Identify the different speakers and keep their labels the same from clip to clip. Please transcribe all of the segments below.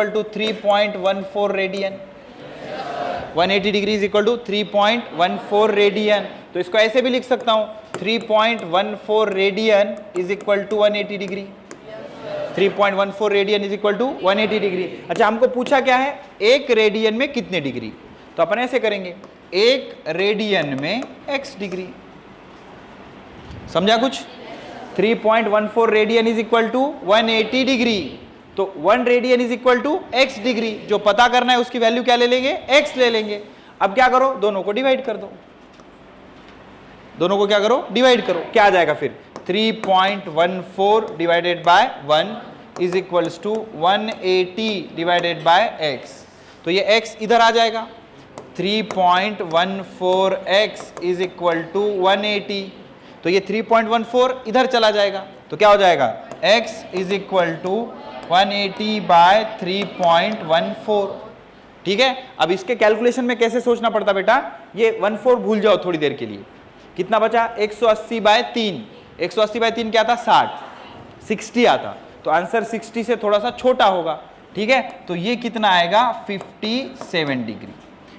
Speaker 1: Equal to 3.14 radian. 180 degree is equal to 3.14 radian. तो इसको ऐसे भी लिख सकता हूं 3.14 radian is equal to 180 degree. 3.14 radian is equal to 180 degree. अच्छा, हमको पूछा क्या है, एक रेडियन में कितने डिग्री, तो अपन ऐसे करेंगे, एक रेडियन में x डिग्री। समझा कुछ? 3.14 radian is equal to 180 degree. तो 1 radian is equal to x degree. जो पता करना है उसकी वैल्यू क्या ले लेंगे, x ले लेंगे। अब क्या करो, दोनों को डिवाइड कर दो। दोनों को क्या करो, डिवाइड करो। क्या आ जाएगा फिर, 3.14 divided by 1 is equals to 180 divided by x। तो ये x इधर आ जाएगा, 3.14x इज इक्वल टू 180। तो ये 3.14 इधर चला जाएगा, तो क्या हो जाएगा, x is equal to 180 by 3.14। ठीक है। अब इसके कैलकुलेशन में कैसे सोचना पड़ता बेटा, ये 14 भूल जाओ थोड़ी देर के लिए। कितना बचा, 180 बाय 3। 180 बाय 3 क्या था, 60 आता। तो आंसर 60 से थोड़ा सा छोटा होगा। ठीक है, तो ये कितना आएगा, 57 डिग्री।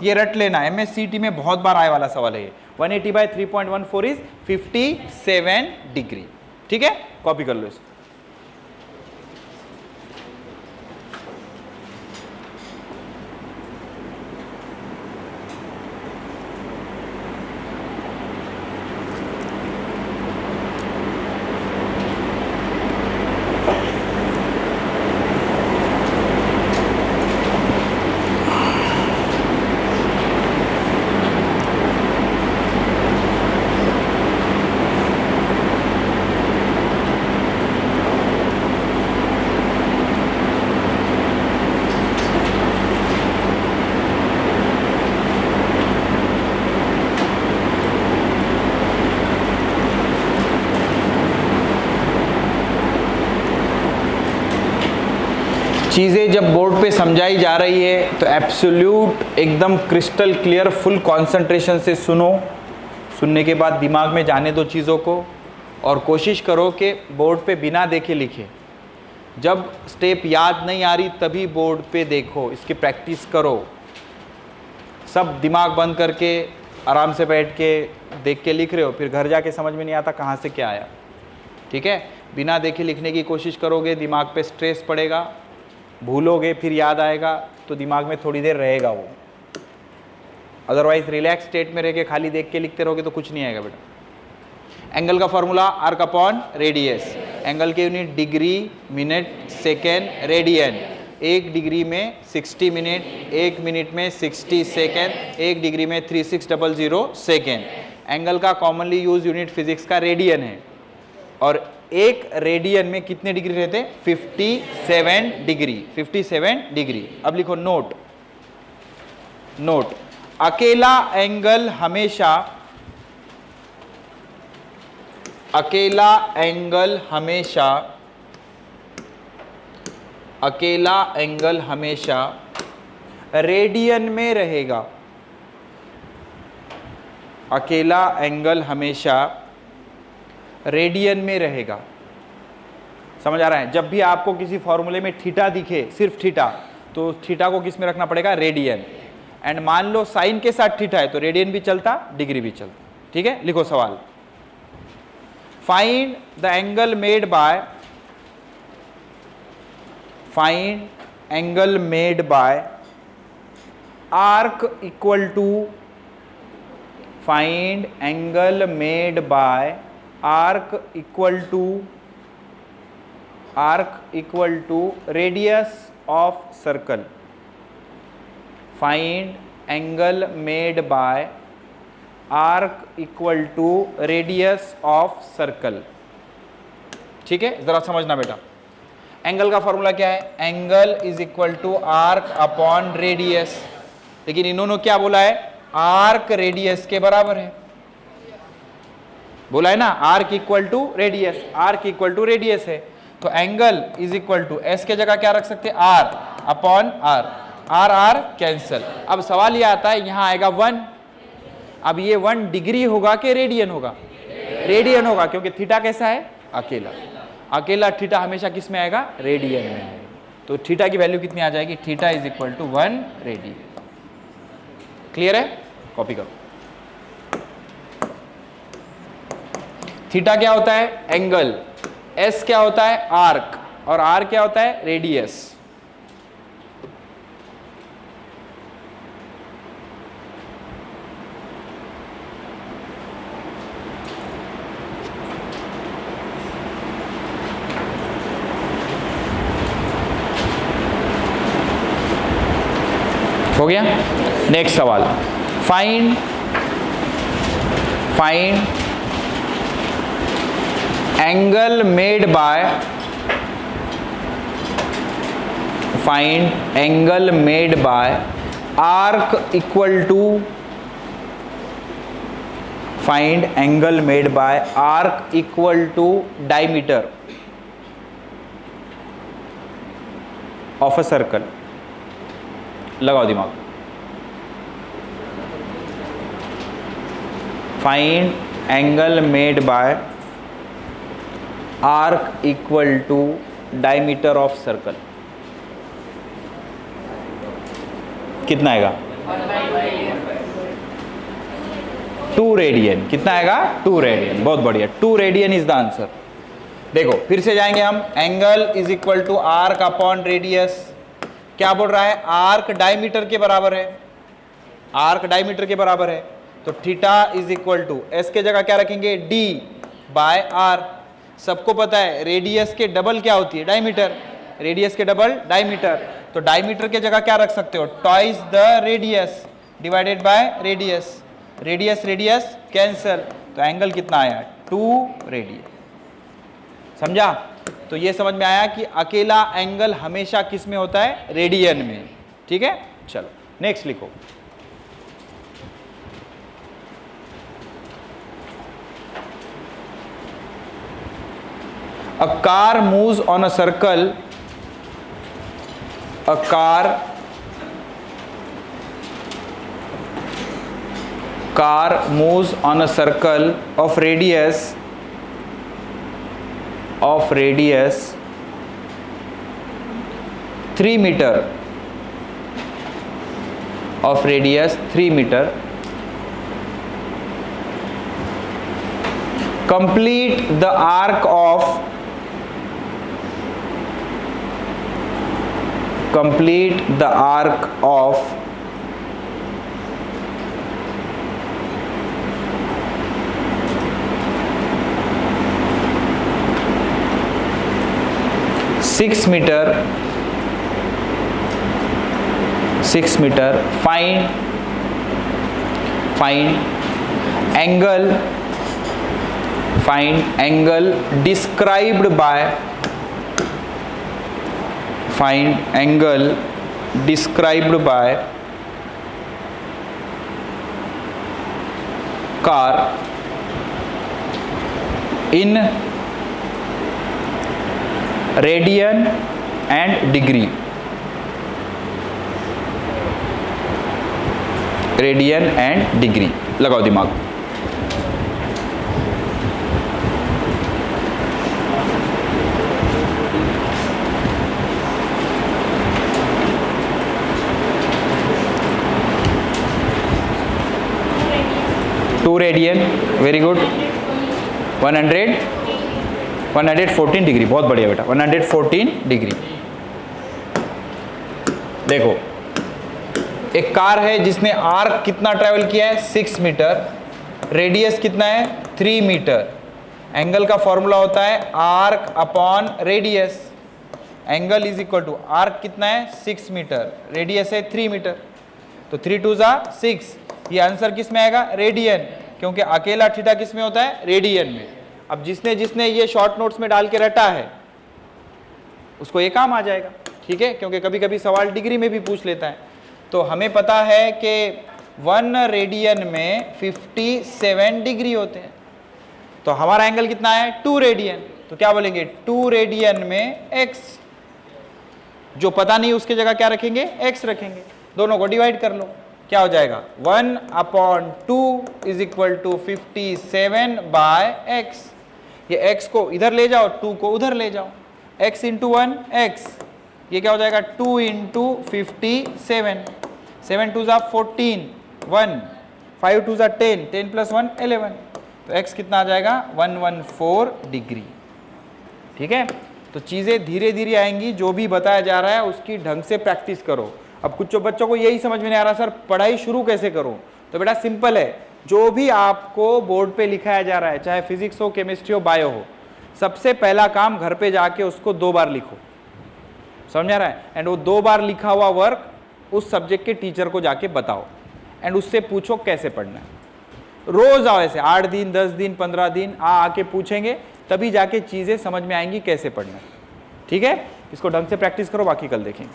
Speaker 1: ये रट लेना, MSCT में बहुत बार आए वाला सवाल है ये। 180 बाय 3.14 इज 57 डिग्री। ठीक है, कॉपी कर लो इसको। चीज़ें जब बोर्ड पे समझाई जा रही है तो एब्सोल्यूट एकदम क्रिस्टल क्लियर फुल कंसंट्रेशन से सुनो। सुनने के बाद दिमाग में जाने दो चीज़ों को, और कोशिश करो कि बोर्ड पे बिना देखे लिखे। जब स्टेप याद नहीं आ रही तभी बोर्ड पे देखो, इसकी प्रैक्टिस करो। सब दिमाग बंद करके आराम से बैठ के देख के लिख रहे हो, फिर घर जाके समझ में नहीं आता कहाँ से क्या आया। ठीक है, बिना देखे लिखने की कोशिश करोगे, दिमाग पे स्ट्रेस पड़ेगा, भूलोगे, फिर याद आएगा तो दिमाग में थोड़ी देर रहेगा वो। अदरवाइज रिलैक्स स्टेट में रह के खाली देख के लिखते रहोगे तो कुछ नहीं आएगा बेटा। एंगल का formula arc upon radius. Angle के unit degree, minute, second, radian. 1 degree में 60 मिनट, 1 मिनट में 60 सेकेंड, 1 डिग्री में 3600 सेकेंड। एंगल का कॉमनली यूज यूनिट फिजिक्स का रेडियन है, और 1 रेडियन में कितने डिग्री रहते हैं, 57 डिग्री। 57 डिग्री। अब लिखो नोट। नोट, अकेला एंगल हमेशा रेडियन में रहेगा। अकेला एंगल हमेशा रेडियन में रहेगा। समझ आ रहा है? जब भी आपको किसी फॉर्मूले में थीटा दिखे, सिर्फ थीटा, तो थीटा को किस में रखना पड़ेगा, रेडियन। एंड मान लो साइन के साथ थीटा है तो रेडियन भी चलता, डिग्री भी चलता। ठीक है, लिखो सवाल। Find the angle made by arc equal to arc equal to radius of circle. Find angle made by arc equal to radius of circle. ठीक है, जरा समझना बेटा। एंगल का फॉर्मूला क्या है, angle is equal to arc upon radius. लेकिन इन्होंने क्या बोला है, आर्क रेडियस के बराबर है। बोला है ना, arc equal to radius. Arc equal to radius है, तो angle is equal to S के जगह क्या रख सकते हैं, R upon R. R cancel. अब सवाल ये आता है, यहां आएगा 1। अब ये 1 डिग्री होगा कि रेडियन होगा, रेडियन होगा, क्योंकि थीटा कैसा है, अकेला। अकेला थीटा हमेशा किस में आएगा, रेडियन में। तो थीटा की वैल्यू कितनी आ जाएगी, theta is equal to 1 radian. Clear है, कॉपी करो। थीटा क्या होता है, एंगल, एस क्या होता है, आर्क, और आर क्या होता है, रेडियस। हो गया। नेक्स्ट सवाल, find angle made by arc equal to diameter of a circle. लगाओ दिमाग। Find angle made by arc equal to diameter of circle. कितना आएगा, 2 रेडियन। कितना आएगा, 2 रेडियन। बहुत बढ़िया, 2 रेडियन इज द आंसर। देखो फिर से जाएंगे हम, angle is equal to arc upon radius. क्या बोल रहा है, आर्क डायमीटर के बराबर है, आर्क डायमीटर के बराबर है, तो theta is equal to S के जगह क्या रखेंगे, डी बाय आर। सबको पता है रेडियस के डबल क्या होती है, डायमीटर, रेडियस के डबल डायमीटर, तो डायमीटर के जगह क्या रख सकते हो, twice the radius divided by radius, radius radius cancel, तो एंगल कितना आया, 2 रेडियन। समझा। तो ये समझ में आया कि अकेला एंगल हमेशा किस में होता है, रेडियन में। ठीक है, चलो नेक्स्ट लिखो। A car moves on a circle. A car moves on a circle of radius 3 meter, of radius 3 meter. Complete the arc of 6 meter. Find angle described by car in radian and degree. Radian and degree. लगाओ दिमाग। Two radian, very good. 114 degree, बहुत बढ़िया बेटा, 114 degree. देखो एक car है जिसने arc कितना ट्रेवल किया है, 6 मीटर, रेडियस कितना है, 3 मीटर। एंगल का फॉर्मूला होता है arc upon radius. Angle is equal to arc कितना है, 6 मीटर, रेडियस है 3 मीटर, तो 3 2 6। ये आंसर किस में आएगा, रेडियन, क्योंकि अकेला थीटा किस में होता है, रेडियन में। अब जिसने ये शॉर्ट नोट्स में डाल के रटा है उसको ये काम आ जाएगा। ठीक है, क्योंकि कभी कभी सवाल डिग्री में भी पूछ लेता है। तो हमें पता है कि 1 रेडियन में 57 डिग्री होते हैं, तो हमारा एंगल कितना है, 2 रेडियन। तो क्या बोलेंगे, 2 रेडियन में x, जो पता नहीं उसके जगह क्या रखेंगे, x रखेंगे। दोनों को डिवाइड कर लो, क्या हो जाएगा, 1/2 is equal to 57 by x। ये x को इधर ले जाओ, 2 को उधर ले जाओ, x इंटू 1 x, ये क्या हो जाएगा 2 इंटू 57, 7 2 ज़ा 14, 1 5 2 ज़ा 10, 10 प्लस 1 11, तो x कितना आ जाएगा 114 डिग्री। ठीक है, तो चीज़ें धीरे धीरे आएंगी, जो भी बताया जा रहा है उसकी ढंग से प्रैक्टिस करो। अब कुछ बच्चों को यही समझ में नहीं आ रहा सर पढ़ाई शुरू कैसे करूं, तो बेटा सिंपल है, जो भी आपको बोर्ड पे लिखाया जा रहा है, चाहे फिजिक्स हो, केमिस्ट्री हो, बायो हो, सबसे पहला काम घर पे जाके उसको 2 बार लिखो, समझ आ रहा है, एंड वो 2 बार लिखा हुआ वर्क उस सब्जेक्ट के टीचर को जाके बताओ एंड उससे पूछो कैसे पढ़ना है। रोज आओ, ऐसे 8 दिन 10 दिन 15 दिन आके पूछेंगे, तभी जाके चीजें समझ में आएंगी कैसे पढ़ना है। ठीक है, इसको ढंग से प्रैक्टिस करो, बाकी कल देखेंगे।